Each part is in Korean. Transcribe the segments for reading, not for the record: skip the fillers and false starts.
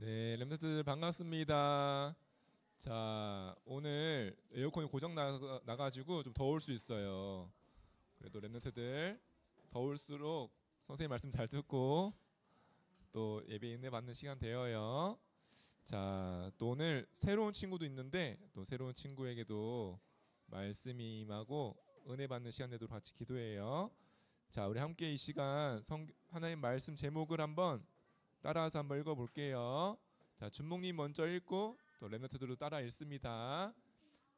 네, 랩런트들 반갑습니다. 자, 오늘 에어컨이 고장 나가지고 좀 더울 수 있어요. 그래도 랩런트들 더울수록 선생님 말씀 잘 듣고 또 예배 인내 받는 시간 되어요. 자, 또 오늘 새로운 친구도 있는데 또 새로운 친구에게도 말씀이 임하고 은혜 받는 시간 되도록 같이 기도해요. 자, 우리 함께 이 시간 하나님 말씀 제목을 한번 따라서 한번 읽어볼게요. 자, 준목님 먼저 읽고 또 랩런트들도 따라 읽습니다.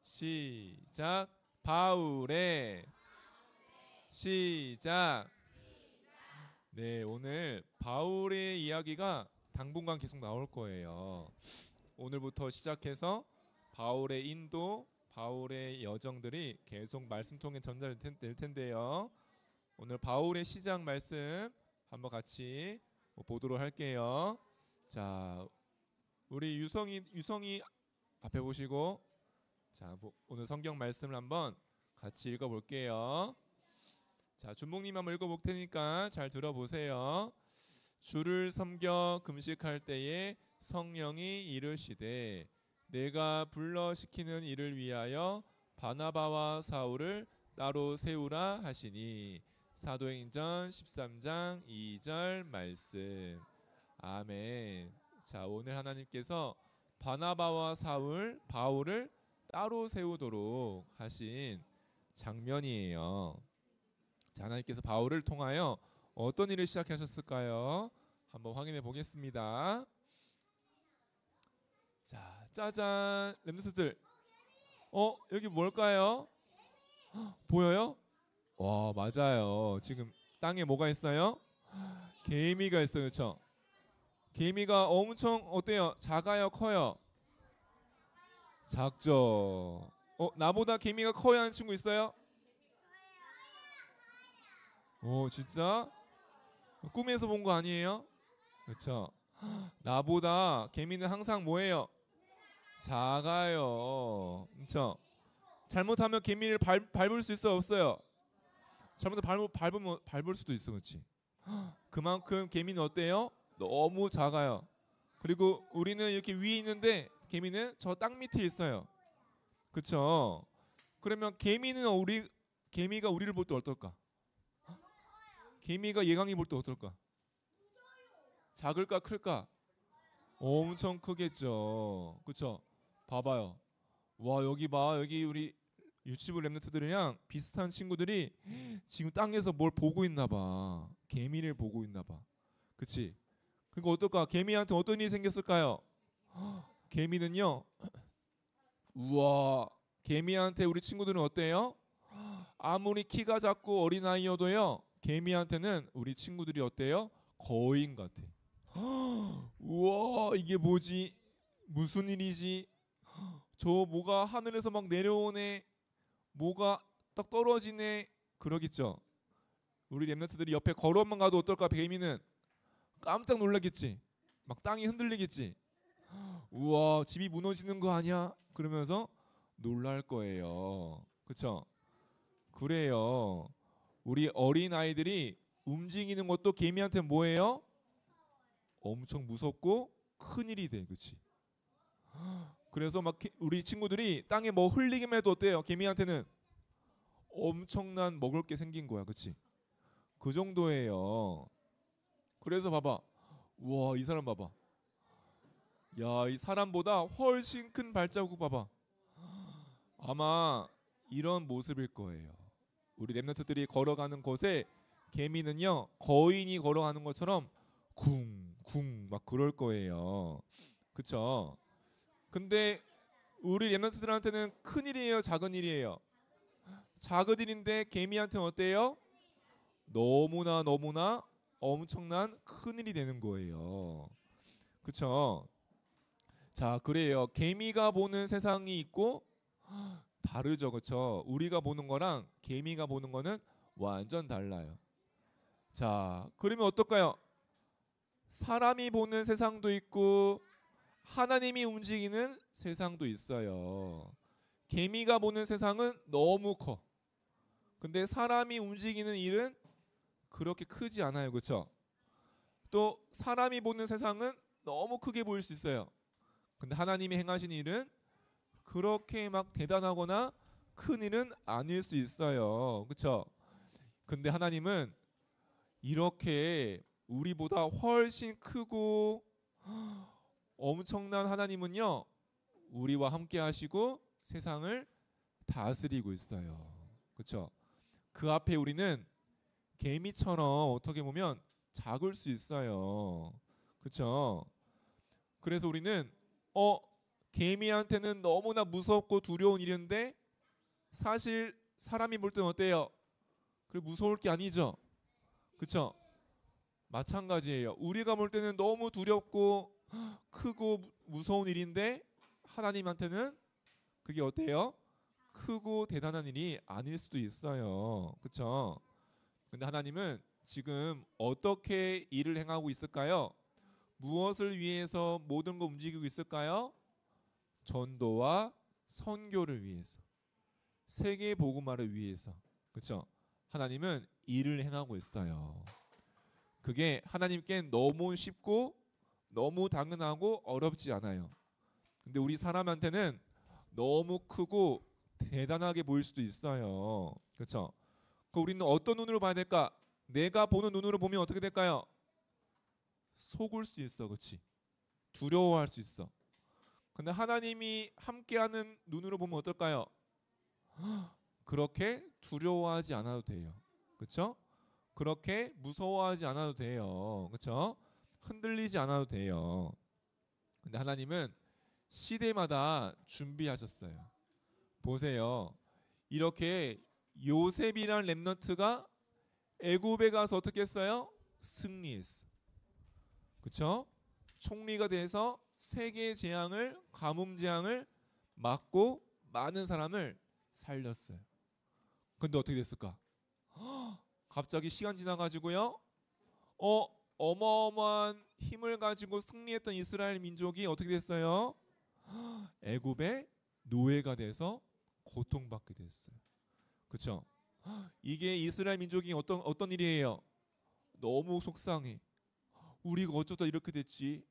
시작. 바울의 시작. 네, 오늘 바울의 이야기가 당분간 계속 나올 거예요. 오늘부터 시작해서 바울의 인도, 바울의 여정들이 계속 말씀 통해 전달될 텐데요. 오늘 바울의 시작 말씀 한번 같이 보도록 할게요. 자, 우리 유성이 앞에 보시고, 자, 오늘 성경 말씀을 한번 같이 읽어볼게요. 자, 준목님 한번 읽어볼 테니까 잘 들어보세요. 주를 섬겨 금식할 때에 성령이 이르시되 내가 불러 시키는 일을 위하여 바나바와 사울을 따로 세우라 하시니. 사도행전 13장 2절 말씀. 아멘. 자, 오늘 하나님께서 바나바와 바울을 따로 세우도록 하신 장면이에요. 자, 하나님께서 바울을 통하여 어떤 일을 시작하셨을까요? 한번 확인해 보겠습니다. 자, 짜잔. 렘넌트들, 여기 뭘까요? 보여요? 와, 맞아요. 지금 땅에 뭐가 있어요? 개미가 있어요. 그렇죠? 개미가 엄청 어때요? 작아요? 커요? 작죠. 나보다 개미가 커야 하는 친구 있어요? 진짜? 꿈에서 본 거 아니에요? 그렇죠? 나보다 개미는 항상 뭐예요? 작아요. 그렇죠? 잘못하면 개미를 밟을 수 있어요? 없어요? 잘못하면 밟을 수도 있어. 그렇지? 그만큼 개미는 어때요? 너무 작아요. 그리고 우리는 이렇게 위에 있는데 개미는 저 땅 밑에 있어요. 그렇죠? 그러면 개미가 우리를 볼 때 어떨까? 개미가 예강이 볼 때 어떨까? 작을까 클까? 엄청 크겠죠. 그렇죠? 봐봐요. 와, 여기 봐. 여기 우리 유치부 랩런트들이랑 비슷한 친구들이 지금 땅에서 뭘 보고 있나 봐. 개미를 보고 있나 봐. 그치? 그러니까 어떨까? 개미한테 어떤 일이 생겼을까요? 개미는요. 우와. 개미한테 우리 친구들은 어때요? 아무리 키가 작고 어린아이여도요. 개미한테는 우리 친구들이 어때요? 거인 같아. 우와, 이게 뭐지? 무슨 일이지? 저 뭐가 하늘에서 막 내려오네. 뭐가 딱 떨어지네. 그러겠죠. 우리 랩런트들이 옆에 걸어만 가도 어떨까? 개미는 깜짝 놀라겠지. 막 땅이 흔들리겠지. 우와, 집이 무너지는 거 아니야? 그러면서 놀랄 거예요. 그쵸? 그래요. 우리 어린 아이들이 움직이는 것도 개미한테 뭐예요? 엄청 무섭고 큰 일이 돼. 그치? 그래서 막 우리 친구들이 땅에 뭐 흘리기만 해도 어때요? 개미한테는 엄청난 먹을 게 생긴 거야. 그치? 그 정도예요. 그래서 봐봐. 우와, 이 사람 봐봐. 야, 이 사람보다 훨씬 큰 발자국 봐봐. 아마 이런 모습일 거예요. 우리 랩런트들이 걸어가는 곳에 개미는요, 거인이 걸어가는 것처럼 쿵쿵 막 그럴 거예요. 그쵸? 근데 우리 랩런트들한테는 큰 일이에요? 작은 일이에요? 작은 일인데 개미한테는 어때요? 너무나 엄청난 큰 일이 되는 거예요. 그쵸? 자, 그래요. 개미가 보는 세상이 있고 다르죠. 그쵸? 우리가 보는 거랑 개미가 보는 거는 완전 달라요. 자, 그러면 어떨까요? 사람이 보는 세상도 있고 하나님이 움직이는 세상도 있어요. 개미가 보는 세상은 너무 커. 근데 사람이 움직이는 일은 그렇게 크지 않아요. 그렇죠? 또 사람이 보는 세상은 너무 크게 보일 수 있어요. 근데 하나님이 행하신 일은 그렇게 막 대단하거나 큰 일은 아닐 수 있어요. 그렇죠? 근데 하나님은 이렇게 우리보다 훨씬 크고 엄청난 하나님은요, 우리와 함께 하시고 세상을 다스리고 있어요. 그렇죠? 그 앞에 우리는 개미처럼 어떻게 보면 작을 수 있어요. 그렇죠? 그래서 우리는 개미한테는 너무나 무섭고 두려운 일인데 사실 사람이 볼 때는 어때요? 그래 무서울 게 아니죠. 그렇죠? 마찬가지예요. 우리가 볼 때는 너무 두렵고 크고 무서운 일인데 하나님한테는 그게 어때요? 크고 대단한 일이 아닐 수도 있어요. 그렇죠? 근데 하나님은 지금 어떻게 일을 행하고 있을까요? 무엇을 위해서 모든 거 움직이고 있을까요? 전도와 선교를 위해서, 세계 복음화를 위해서. 그렇죠? 하나님은 일을 행하고 있어요. 그게 하나님께는 너무 쉽고 너무 당연하고 어렵지 않아요. 근데 우리 사람한테는 너무 크고 대단하게 보일 수도 있어요. 그렇죠? 그 우리는 어떤 눈으로 봐야 될까? 내가 보는 눈으로 보면 어떻게 될까요? 속을 수 있어. 그렇지? 두려워할 수 있어. 근데 하나님이 함께하는 눈으로 보면 어떨까요? 그렇게 두려워하지 않아도 돼요. 그렇죠? 그렇게 무서워하지 않아도 돼요. 그렇죠? 흔들리지 않아도 돼요. 근데 하나님은 시대마다 준비하셨어요. 보세요. 이렇게 요셉이란 렘넌트가 애굽에 가서 어떻게 했어요? 승리했어. 그렇죠? 총리가 돼서 세계 재앙을, 가뭄 재앙을 막고 많은 사람을 살렸어요. 근데 어떻게 됐을까? 갑자기 시간 지나가지고요. 어마어마한 힘을 가지고 승리했던 이스라엘 민족이 어떻게 됐어요? 애굽의 노예가 돼서 고통받게 됐어요. 그렇죠? 이게 이스라엘 민족이 어떤 일이에요? 너무 속상해. 우리가 어쩌다 이렇게 됐지?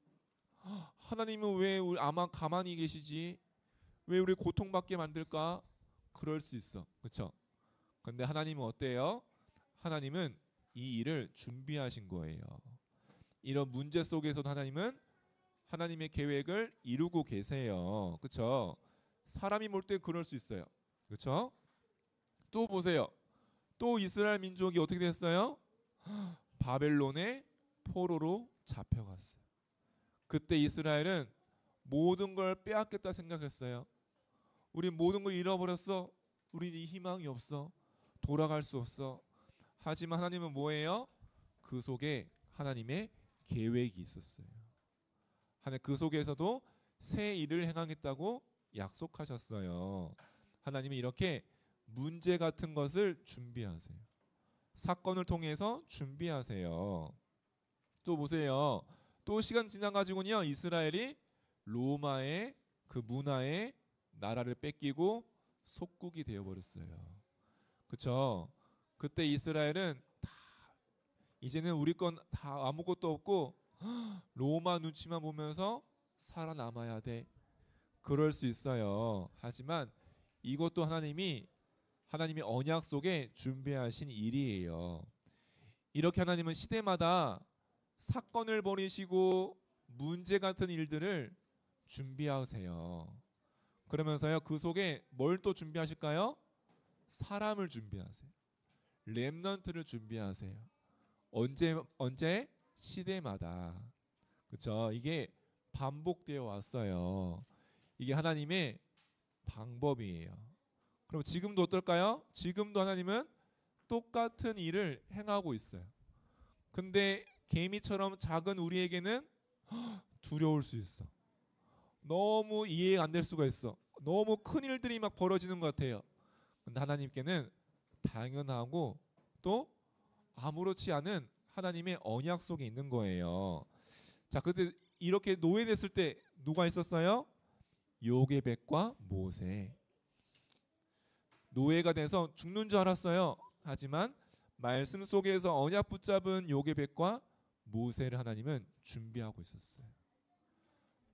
하나님은 왜 아마 가만히 계시지? 왜 우리 고통받게 만들까? 그럴 수 있어. 그렇죠? 근데 하나님은 어때요? 하나님은 이 일을 준비하신 거예요. 이런 문제 속에서도 하나님은 하나님의 계획을 이루고 계세요. 그렇죠? 사람이 볼 때 그럴 수 있어요. 그렇죠? 또 보세요. 또 이스라엘 민족이 어떻게 됐어요? 바벨론의 포로로 잡혀갔어요. 그때 이스라엘은 모든 걸 빼앗겠다 생각했어요. 우리 모든 걸 잃어버렸어. 우리 희망이 없어. 돌아갈 수 없어. 하지만 하나님은 뭐예요? 그 속에 하나님의 계획이 있었어요. 하나님 그 속에서도 새 일을 행하겠다고 약속하셨어요. 하나님이 이렇게 문제 같은 것을 준비하세요. 사건을 통해서 준비하세요. 또 보세요. 또 시간 지나가지고요, 이스라엘이 로마의 그 문화에 나라를 뺏기고 속국이 되어버렸어요. 그렇죠? 그때 이스라엘은 다 이제는 우리 건 다 아무것도 없고 로마 눈치만 보면서 살아남아야 돼. 그럴 수 있어요. 하지만 이것도 하나님이 언약 속에 준비하신 일이에요. 이렇게 하나님은 시대마다 사건을 벌이시고 문제 같은 일들을 준비하세요. 그러면서요, 그 속에 뭘 또 준비하실까요? 사람을 준비하세요. 렘넌트를 준비하세요. 언제? 시대마다. 그렇죠? 이게 반복되어 왔어요. 이게 하나님의 방법이에요. 그럼 지금도 어떨까요? 지금도 하나님은 똑같은 일을 행하고 있어요. 근데 개미처럼 작은 우리에게는 두려울 수 있어. 너무 이해가 안 될 수가 있어. 너무 큰 일들이 막 벌어지는 것 같아요. 근데 하나님께는 당연하고 또 아무렇지 않은 하나님의 언약 속에 있는 거예요. 자, 그때 이렇게 노예됐을 때 누가 있었어요? 요게벳과 모세. 노예가 돼서 죽는 줄 알았어요. 하지만 말씀 속에서 언약 붙잡은 요게벳과 모세를 하나님은 준비하고 있었어요.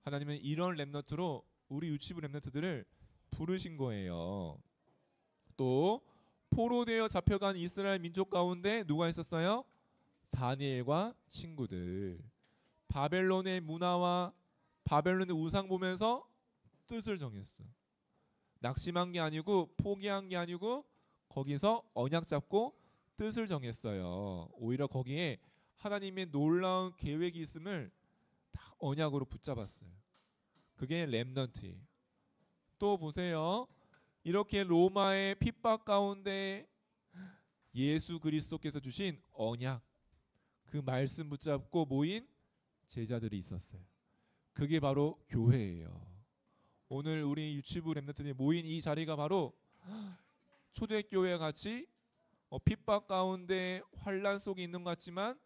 하나님은 이런 렘넌트로 우리 유치부 렘넌트들을 부르신 거예요. 또 포로되어 잡혀간 이스라엘 민족 가운데 누가 있었어요? 다니엘과 친구들. 바벨론의 문화와 바벨론의 우상 보면서 뜻을 정했어. 낙심한 게 아니고 포기한 게 아니고 거기서 언약 잡고 뜻을 정했어요. 오히려 거기에 하나님의 놀라운 계획이 있음을 다 언약으로 붙잡았어요. 그게 렘넌트예요. 또 보세요. 이렇게 로마의 핍박 가운데 예수 그리스도께서 주신 언약, 그 말씀 붙잡고 모인 제자들이 있었어요. 그게 바로 교회예요. 오늘 우리 유치부 렘넌트들이 모인 이 자리가 바로 초대교회 같이 핍박 가운데 환란 속에 있는 것 같지만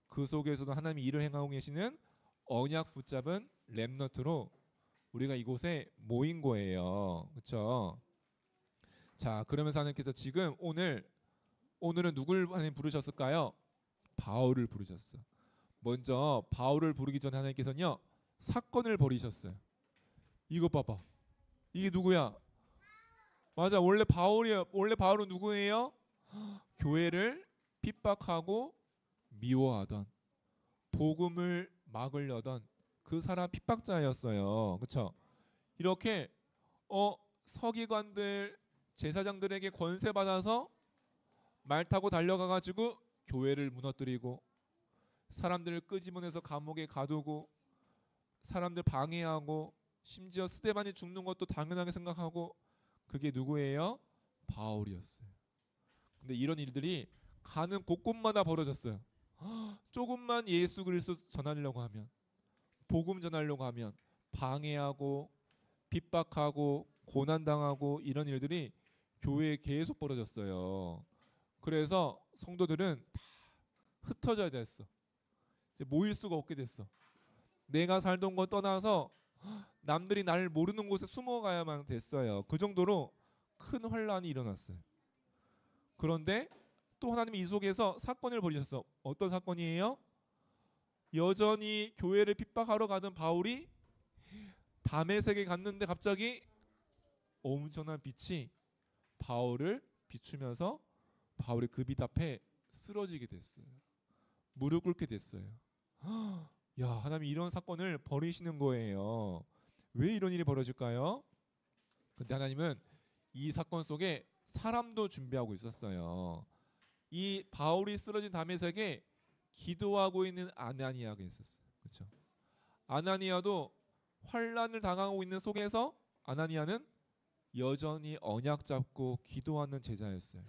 그 속에서도 하나님이 일을 행하고 계시는 언약 붙잡은 렘넌트로 우리가 이곳에 모인 거예요. 그렇죠? 자, 그러면서 하나님께서 지금 오늘은 누굴 하나님 부르셨을까요? 바울을 부르셨어. 먼저 바울을 부르기 전에 하나님께서는요 사건을 벌이셨어요. 이거 봐봐. 이게 누구야? 맞아. 원래 바울은 누구예요? 교회를 핍박하고 미워하던, 복음을 막으려던 그 사람 핍박자였어요. 그렇죠? 이렇게 서기관들, 제사장들에게 권세 받아서 말 타고 달려가 가지고 교회를 무너뜨리고 사람들을 끄집어내서 감옥에 가두고 사람들 방해하고 심지어 스데반이 죽는 것도 당연하게 생각하고 그게 누구예요? 바울이었어요. 근데 이런 일들이 가는 곳곳마다 벌어졌어요. 조금만 예수 그리스도 전하려고 하면, 복음 전하려고 하면 방해하고 핍박하고 고난당하고 이런 일들이 교회에 계속 벌어졌어요. 그래서 성도들은 다 흩어져야 됐어. 이제 모일 수가 없게 됐어. 내가 살던 거 떠나서 남들이 나를 모르는 곳에 숨어가야만 됐어요. 그 정도로 큰 환란이 일어났어요. 그런데 또 하나님이 이 속에서 사건을 벌이셨어. 어떤 사건이에요? 여전히 교회를 핍박하러 가던 바울이 다메섹에 갔는데 갑자기 엄청난 빛이 바울을 비추면서 바울이 그 빛 앞에 쓰러지게 됐어요. 무릎 꿇게 됐어요. 야, 하나님이 이런 사건을 벌이시는 거예요. 왜 이런 일이 벌어질까요? 근데 하나님은 이 사건 속에 사람도 준비하고 있었어요. 이 바울이 쓰러진 다메섹에 기도하고 있는 아나니아가 있었어요. 그렇죠? 아나니아도 환란을 당하고 있는 속에서 아나니아는 여전히 언약 잡고 기도하는 제자였어요.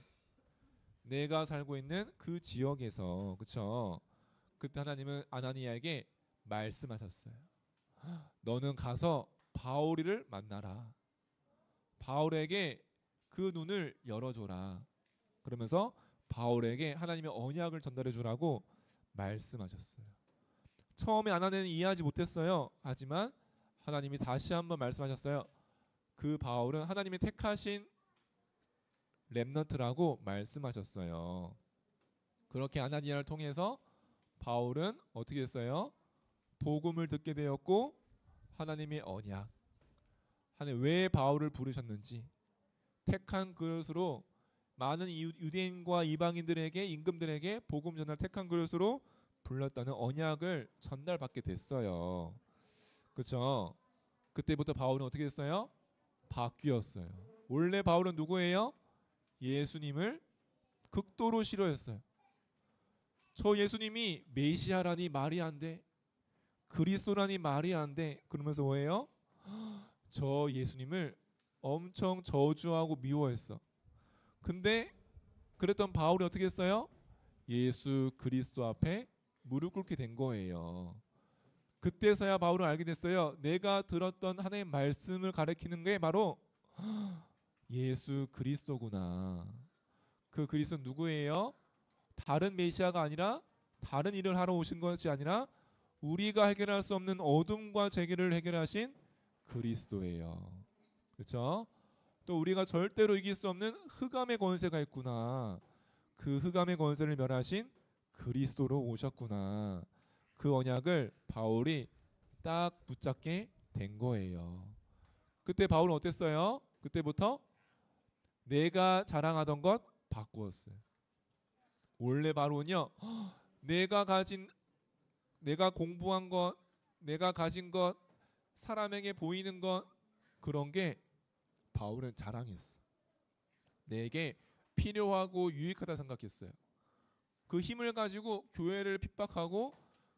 내가 살고 있는 그 지역에서, 그렇죠? 그때 하나님은 아나니아에게 말씀하셨어요. 너는 가서 바울이를 만나라. 바울에게 그 눈을 열어줘라. 그러면서 바울에게 하나님의 언약을 전달해 주라고 말씀하셨어요. 처음에 아나니아는 이해하지 못했어요. 하지만 하나님이 다시 한번 말씀하셨어요. 그 바울은 하나님이 택하신 렘넌트라고 말씀하셨어요. 그렇게 아나니아를 통해서 바울은 어떻게 됐어요? 복음을 듣게 되었고 하나님의 언약, 하나님 왜 바울을 부르셨는지, 택한 그릇으로 많은 유대인과 이방인들에게, 임금들에게 복음 전할 택한 그릇으로 불렀다는 언약을 전달받게 됐어요. 그렇죠? 그때부터 바울은 어떻게 됐어요? 바뀌었어요. 원래 바울은 누구예요? 예수님을 극도로 싫어했어요. 저 예수님이 메시아라니 말이 안 돼. 그리스도라니 말이 안 돼. 그러면서 뭐예요? 저 예수님을 엄청 저주하고 미워했어. 근데 그랬던 바울이 어떻게 했어요? 예수 그리스도 앞에 무릎 꿇게 된 거예요. 그때서야 바울은 알게 됐어요. 내가 들었던 하나님의 말씀을 가리키는 게 바로 예수 그리스도구나. 그 그리스도는 누구예요? 다른 메시아가 아니라, 다른 일을 하러 오신 것이 아니라 우리가 해결할 수 없는 어둠과 재계를 해결하신 그리스도예요. 그렇죠? 또 우리가 절대로 이길 수 없는 흑암의 권세가 있구나. 그 흑암의 권세를 멸하신 그리스도로 오셨구나. 그 언약을 바울이 딱 붙잡게 된 거예요. 그때 바울은 어땠어요? 그때부터 내가 자랑하던 것 바꾸었어요. 원래 바울은요, 내가 공부한 것, 내가 가진 것, 사람에게 보이는 것, 그런 게 바울은 자랑했어. 내게 필요하고 유익하다 생각했어요. 그 힘을 가지고 교회를 핍박하고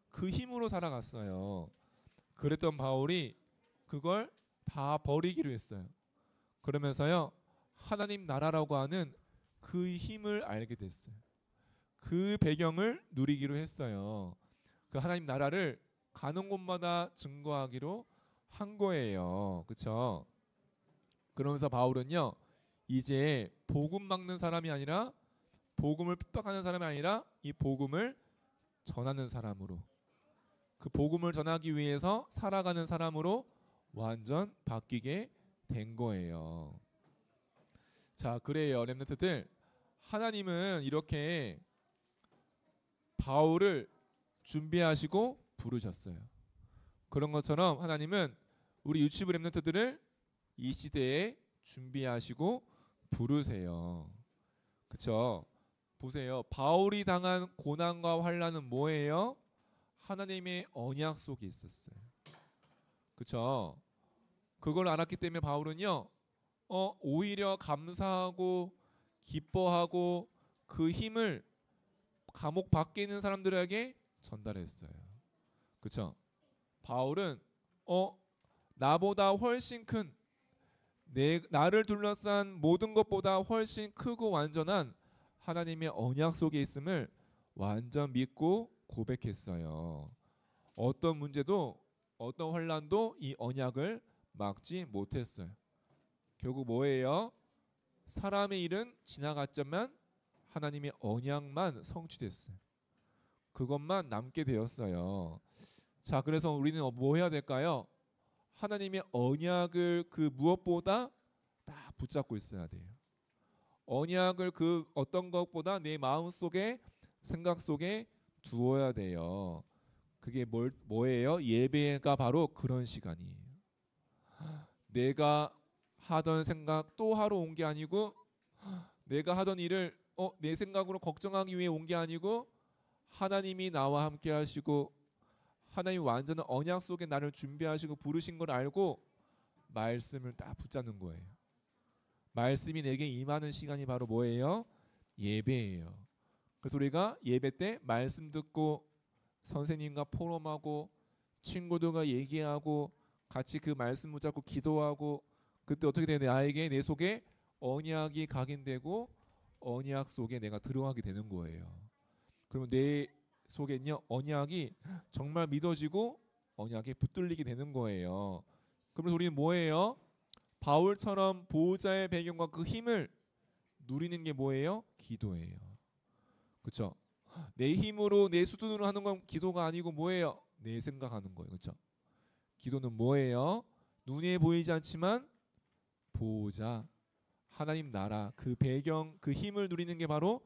그 힘으로 살아갔어요. 그랬던 바울이 그걸 다 버리기로 했어요. 그러면서요, 하나님 나라라고 하는 그 힘을 알게 됐어요. 그 배경을 누리기로 했어요. 그 하나님 나라를 가는 곳마다 증거하기로 한 거예요. 그렇죠? 그러면서 바울은요, 이제 복음 막는 사람이 아니라, 복음을 핍박하는 사람이 아니라 이 복음을 전하는 사람으로, 그 복음을 전하기 위해서 살아가는 사람으로 완전 바뀌게 된 거예요. 자, 그래요, 렘넌트들. 하나님은 이렇게 바울을 준비하시고 부르셨어요. 그런 것처럼 하나님은 우리 유치부 렘넌트들을 이 시대에 준비하시고 부르세요. 그렇죠? 보세요. 바울이 당한 고난과 환난은 뭐예요? 하나님의 언약 속에 있었어요. 그렇죠? 그걸 알았기 때문에 바울은요, 오히려 감사하고 기뻐하고 그 힘을 감옥 밖에 있는 사람들에게 전달했어요. 그렇죠? 바울은 나보다 훨씬 큰, 나를 둘러싼 모든 것보다 훨씬 크고 완전한 하나님의 언약 속에 있음을 완전 믿고 고백했어요. 어떤 문제도, 어떤 환난도 이 언약을 막지 못했어요. 결국 뭐예요? 사람의 일은 지나갔지만 하나님의 언약만 성취됐어요. 그것만 남게 되었어요. 자, 그래서 우리는 뭐 해야 될까요? 하나님의 언약을 그 무엇보다 딱 붙잡고 있어야 돼요. 언약을 그 어떤 것보다 내 마음 속에, 생각 속에 두어야 돼요. 그게 뭐예요? 예배가 바로 그런 시간이에요. 내가 하던 생각 또 하러 온 게 아니고, 내가 하던 일을 내 생각으로 걱정하기 위해 온 게 아니고, 하나님이 나와 함께 하시고 하나님 완전한 언약 속에 나를 준비하시고 부르신 걸 알고 말씀을 딱 붙잡는 거예요. 말씀이 내게 임하는 시간이 바로 뭐예요? 예배예요. 그래서 우리가 예배 때 말씀 듣고 선생님과 포럼하고 친구들과 얘기하고 같이 그 말씀 붙잡고 기도하고, 그때 어떻게 되냐, 나에게 내 속에 언약이 각인되고 언약 속에 내가 들어가게 되는 거예요. 그러면 내 속에는요, 언약이 정말 믿어지고 언약에 붙들리게 되는 거예요. 그러면서 우리는 뭐예요? 바울처럼 보호자의 배경과 그 힘을 누리는 게 뭐예요? 기도예요. 그렇죠? 내 힘으로, 내 수준으로 하는 건 기도가 아니고 뭐예요? 내 생각하는 거예요. 그렇죠? 기도는 뭐예요? 눈에 보이지 않지만 보호자, 하나님 나라, 그 배경, 그 힘을 누리는 게 바로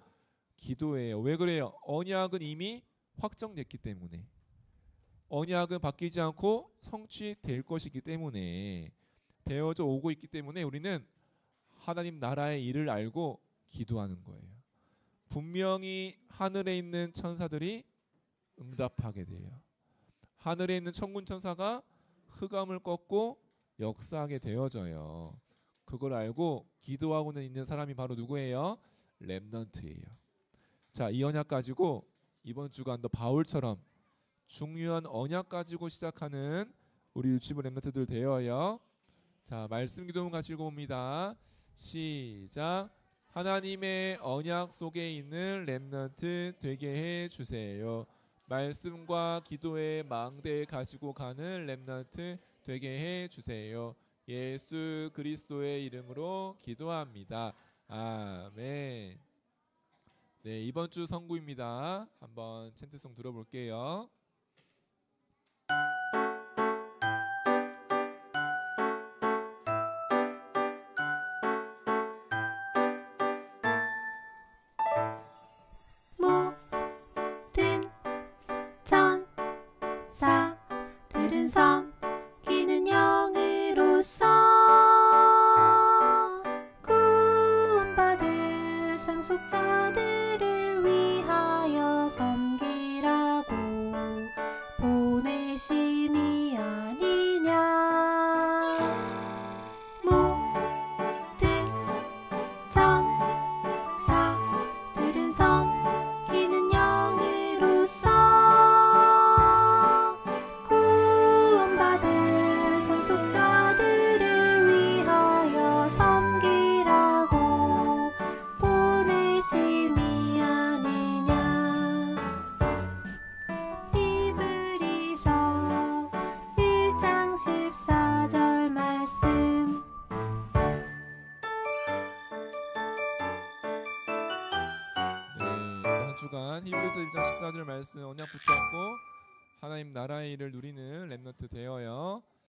기도예요. 왜 그래요? 언약은 이미 확정됐기 때문에, 언약은 바뀌지 않고 성취될 것이기 때문에, 되어져 오고 있기 때문에 우리는 하나님 나라의 일을 알고 기도하는 거예요. 분명히 하늘에 있는 천사들이 응답하게 돼요. 하늘에 있는 천군 천사가 흑암을 꺾고 역사하게 되어져요. 그걸 알고 기도하고는 있는 사람이 바로 누구예요? 렘넌트예요. 자, 이 언약 가지고 이번 주간도 바울처럼 중요한 언약 가지고 시작하는 우리 유치부 렘넌트들 되어요. 자, 말씀 기도문 같이 읽어봅니다. 시작. 하나님의 언약 속에 있는 렘넌트 되게 해주세요. 말씀과 기도의 망대 가지고 가는 렘넌트 되게 해주세요. 예수 그리스도의 이름으로 기도합니다. 아멘. 네, 이번 주 선구입니다. 한번 챈트송 들어볼게요. 모든 천사들은 성 부르심이 아니냐. 모든 천사들은 섬기는 영으로서 구원받을 상속자들을 위하여 섬기라고 보내심이 아니냐. 히브리서 1장 14절 말씀. 네, 한 주간 히브리서 1장 14절 말씀 언약 붙잡고 하나님 나라의 일을 누리는 렘넌트 되어요.